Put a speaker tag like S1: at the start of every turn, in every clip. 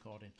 S1: recording.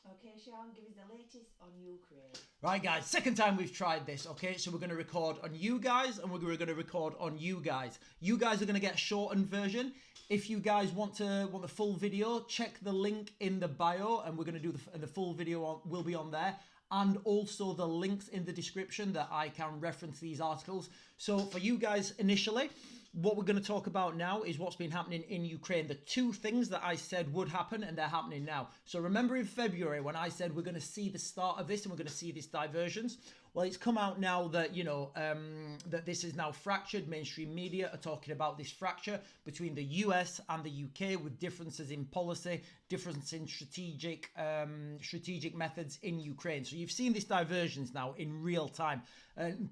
S2: Okay, Sean, give us the latest on Ukraine.
S1: Right, guys, second time we've tried this, okay? So we're going to record on you guys and we're going to record on you guys. You guys are going to get a shortened version. If you guys want the full video, check the link in the bio and we're going to do the full video will be on there. And also the links in the description that I can reference these articles. So for you guys initially, what we're going to talk about now is what's been happening in Ukraine. The two things that I said would happen and they're happening now. So remember in February when I said we're going to see the start of this and we're going to see this diversions? Well, it's come out now that, that this is now fractured. Mainstream media are talking about this fracture between the US and the UK with differences in policy, difference in strategic methods in Ukraine. So you've seen this diversions now in real time. And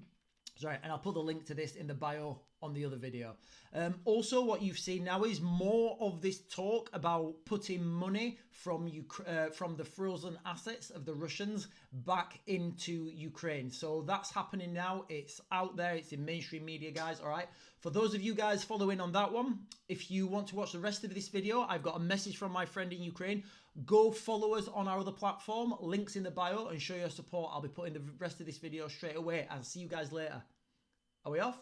S1: I'll put the link to this in the bio on the other video. Also, what you've seen now is more of this talk about putting money from the frozen assets of the Russians back into Ukraine. So that's happening now. It's out there. It's in mainstream media, guys. All right. For those of you guys following on that one, if you want to watch the rest of this video, I've got a message from my friend in Ukraine. Go follow us on our other platform. Links in the bio and show your support. I'll be putting the rest of this video straight away. I'll see you guys later. Are we off?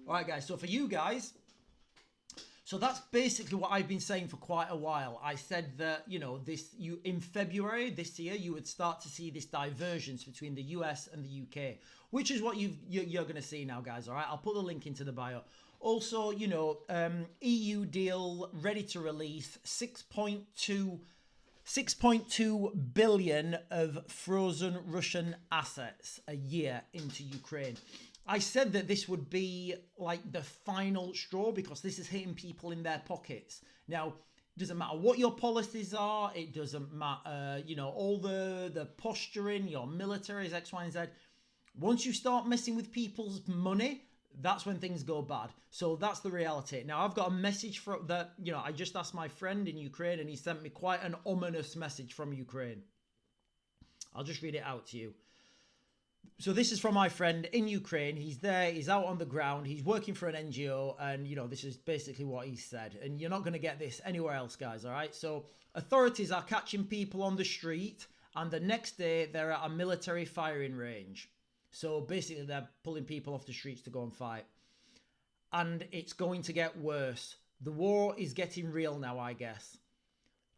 S1: All right, guys. So for you guys, so that's basically what I've been saying for quite a while. I said that, in February this year, you would start to see this divergence between the US and the UK, which is what you're going to see now, guys. All right. I'll put the link into the bio. Also, EU deal ready to release 6.2 billion of frozen Russian assets a year into Ukraine. I said that this would be like the final straw because this is hitting people in their pockets. Now, it doesn't matter what your policies are. It doesn't matter, all the posturing, your military is X, Y, and Z. Once you start messing with people's money, that's when things go bad. So that's the reality. Now, I've got a message I just asked my friend in Ukraine and he sent me quite an ominous message from Ukraine. I'll just read it out to you. So this is from my friend in Ukraine. He's there, he's out on the ground, he's working for an NGO, and this is basically what he said. And you're not going to get this anywhere else, guys, all right? So authorities are catching people on the street, and the next day they're at a military firing range. So basically they're pulling people off the streets to go and fight. And it's going to get worse. The war is getting real now, I guess.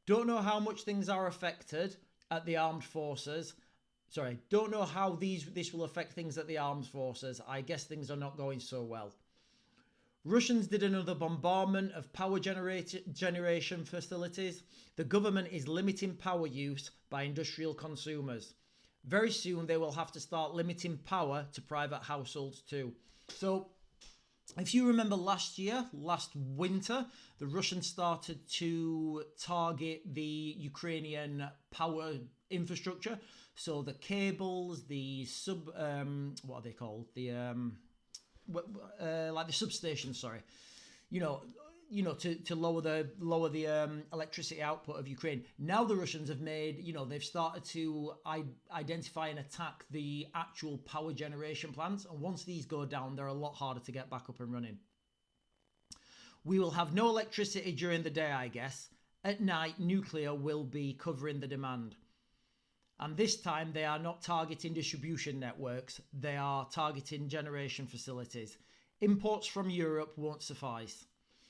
S1: Don't know how much things are affected at the armed forces. Don't know how this will affect things at the armed forces. I guess things are not going so well. Russians did another bombardment of power generation facilities. The government is limiting power use by industrial consumers. Very soon they will have to start limiting power to private households too. So if you remember last winter, the Russians started to target the Ukrainian power infrastructure. So the cables, the what are they called? Like the substations, sorry. To lower the electricity output of Ukraine. Now the Russians have they've started to identify and attack the actual power generation plants. And once these go down, they're a lot harder to get back up and running. We will have no electricity during the day, I guess. At night, nuclear will be covering the demand. And this time they are not targeting distribution networks. They are targeting generation facilities. Imports from Europe won't suffice.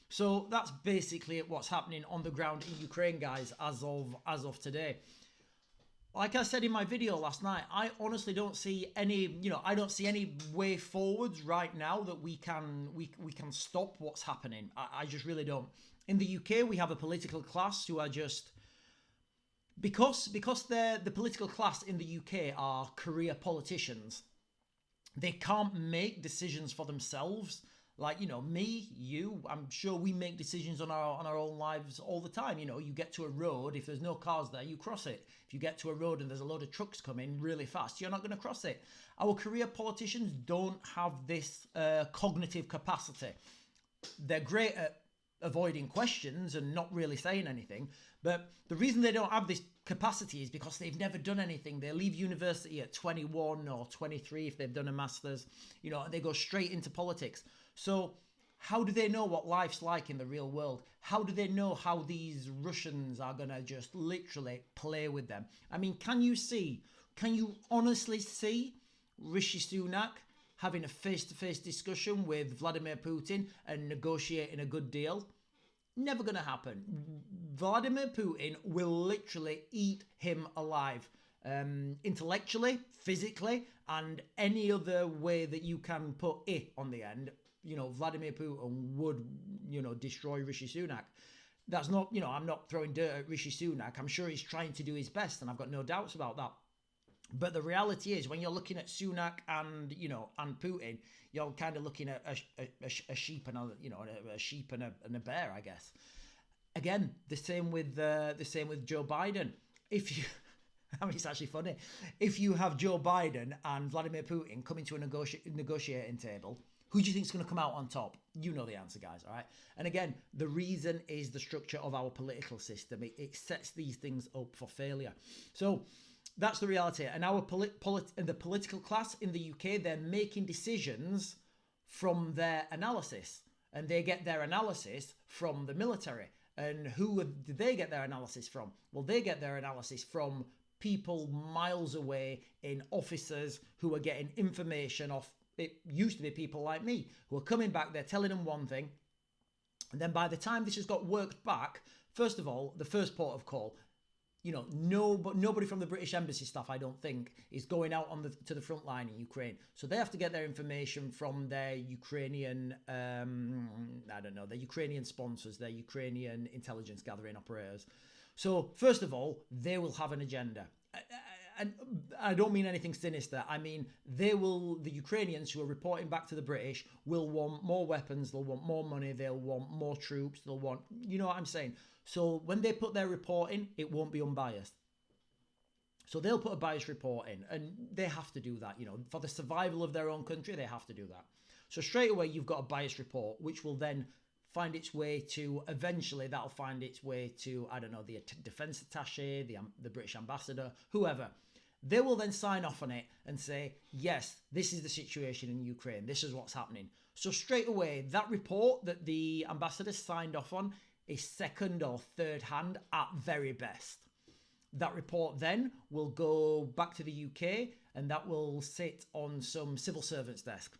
S1: So that's basically what's happening on the ground in Ukraine, guys, as of today. Like I said in my video last night, I honestly don't see any way forwards right now that we can stop what's happening. I just really don't. In the UK, we have a political class who are just because the political class in the UK are career politicians. They can't make decisions for themselves. Like, me, you, I'm sure we make decisions on our own lives all the time. You get to a road, if there's no cars there, you cross it. If you get to a road and there's a load of trucks coming really fast, you're not going to cross it. Our career politicians don't have this cognitive capacity. They're great at avoiding questions and not really saying anything. But the reason they don't have this capacity is because they've never done anything. They leave university at 21 or 23 if they've done a master's, and they go straight into politics. So How do they know what life's like in the real world? How do they know how these Russians are going to just literally play with them? I mean, can you honestly see Rishi Sunak having a face-to-face discussion with Vladimir Putin and negotiating a good deal? Never going to happen. Vladimir Putin will literally eat him alive. Intellectually, physically, and any other way that you can put "it" on the end, Vladimir Putin would, destroy Rishi Sunak. That's not, I'm not throwing dirt at Rishi Sunak. I'm sure he's trying to do his best, and I've got no doubts about that. But the reality is, when you're looking at Sunak and Putin, you're kind of looking at a sheep and a bear, I guess. Again, the same with Joe Biden. I mean, it's actually funny. If you have Joe Biden and Vladimir Putin coming to a negotiating table, who do you think is going to come out on top? You know the answer, guys, all right? And again, the reason is the structure of our political system. It sets these things up for failure. So that's the reality. And the political class in the UK, they're making decisions from their analysis. And they get their analysis from the military. And who do they get their analysis from? Well, they get their analysis from people miles away in offices who are getting information off. It used to be people like me who are coming back, they're telling them one thing, and then by the time this has got worked back, first of all, the first port of call, nobody from the British Embassy staff, I don't think, is going out to the front line in Ukraine. So they have to get their information from their Ukrainian, their Ukrainian sponsors, their Ukrainian intelligence gathering operators. So first of all, they will have an agenda. And I don't mean anything sinister. I mean, the Ukrainians who are reporting back to the British will want more weapons, they'll want more money, they'll want more troops, they'll want, you know what I'm saying? So when they put their report in, it won't be unbiased. So they'll put a biased report in, and they have to do that, for the survival of their own country, they have to do that. So straight away, you've got a biased report, which will then find its way to, eventually that'll find its way to, I don't know, the defense attaché, the British ambassador, whoever. They will then sign off on it and say, yes, this is the situation in Ukraine. This is what's happening. So straight away, that report that the ambassador signed off on is second or third hand at very best. That report then will go back to the UK, and that will sit on some civil servant's desk.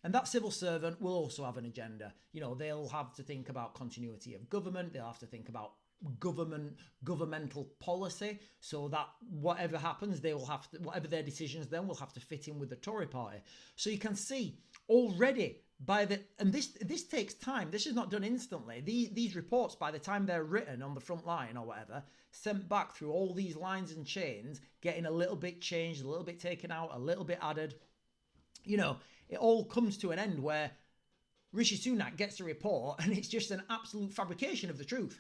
S1: And that civil servant will also have an agenda. They'll have to think about continuity of government. They'll have to think about governmental policy, so that whatever happens, they will have to, whatever their decisions then will have to fit in with the Tory party. So you can see already and this takes time. This is not done instantly. These reports, by the time they're written on the front line or whatever, sent back through all these lines and chains, getting a little bit changed, a little bit taken out, a little bit added. It all comes to an end where Rishi Sunak gets a report and it's just an absolute fabrication of the truth.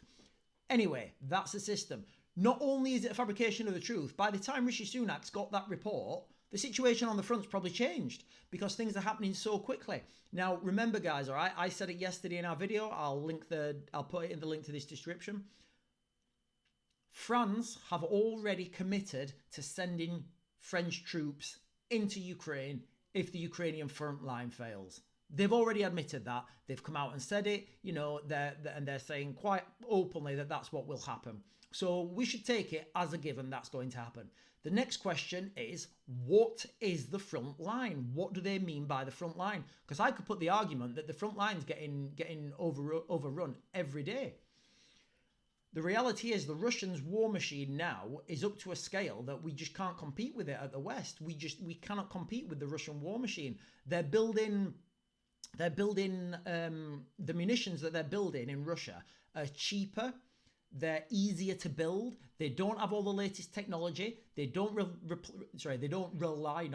S1: Anyway, that's the system. Not only is it a fabrication of the truth, by the time Rishi Sunak's got that report, the situation on the front's probably changed because things are happening so quickly. Now, remember, guys, all right, I said it yesterday in our video. I'll put it in the link to this description. France have already committed to sending French troops into Ukraine if the Ukrainian front line fails. They've already admitted that. They've come out and said it, they're saying quite openly that that's what will happen. So we should take it as a given that's going to happen. The next question is, what is the front line? What do they mean by the front line? Because I could put the argument that the front line's getting overrun every day. The reality is the Russians' war machine now is up to a scale that we just can't compete with it at the West. We cannot compete with the Russian war machine. They're building the munitions that they're building in Russia are cheaper. They're easier to build. They don't have all the latest technology. They don't rely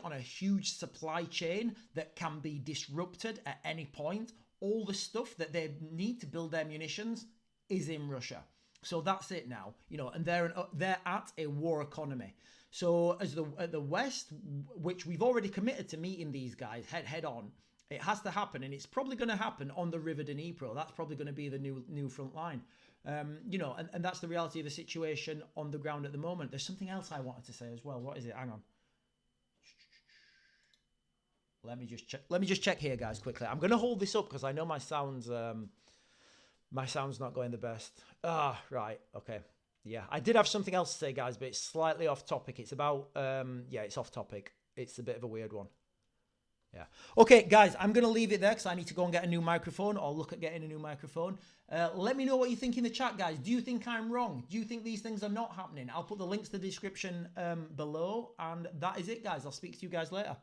S1: on a huge supply chain that can be disrupted at any point. All the stuff that they need to build their munitions is in Russia. So that's it now, and they're at a war economy. So as the West, which we've already committed to meeting these guys head on, it has to happen, and it's probably going to happen on the River Dnipro. That's probably going to be the new front line, and that's the reality of the situation on the ground at the moment. There's something else I wanted to say as well. What is it? Hang on. Let me just check. Let me just check here, guys, quickly. I'm gonna hold this up because I know my sound's not going the best. Right, okay. Yeah, I did have something else to say, guys, but it's slightly off topic. It's about yeah, it's off topic. It's a bit of a weird one. Yeah. Okay, guys, I'm going to leave it there because I need to go and get a new microphone or look at getting a new microphone. Let me know what you think in the chat, guys. Do you think I'm wrong? Do you think these things are not happening? I'll put the links to the description below. And that is it, guys. I'll speak to you guys later.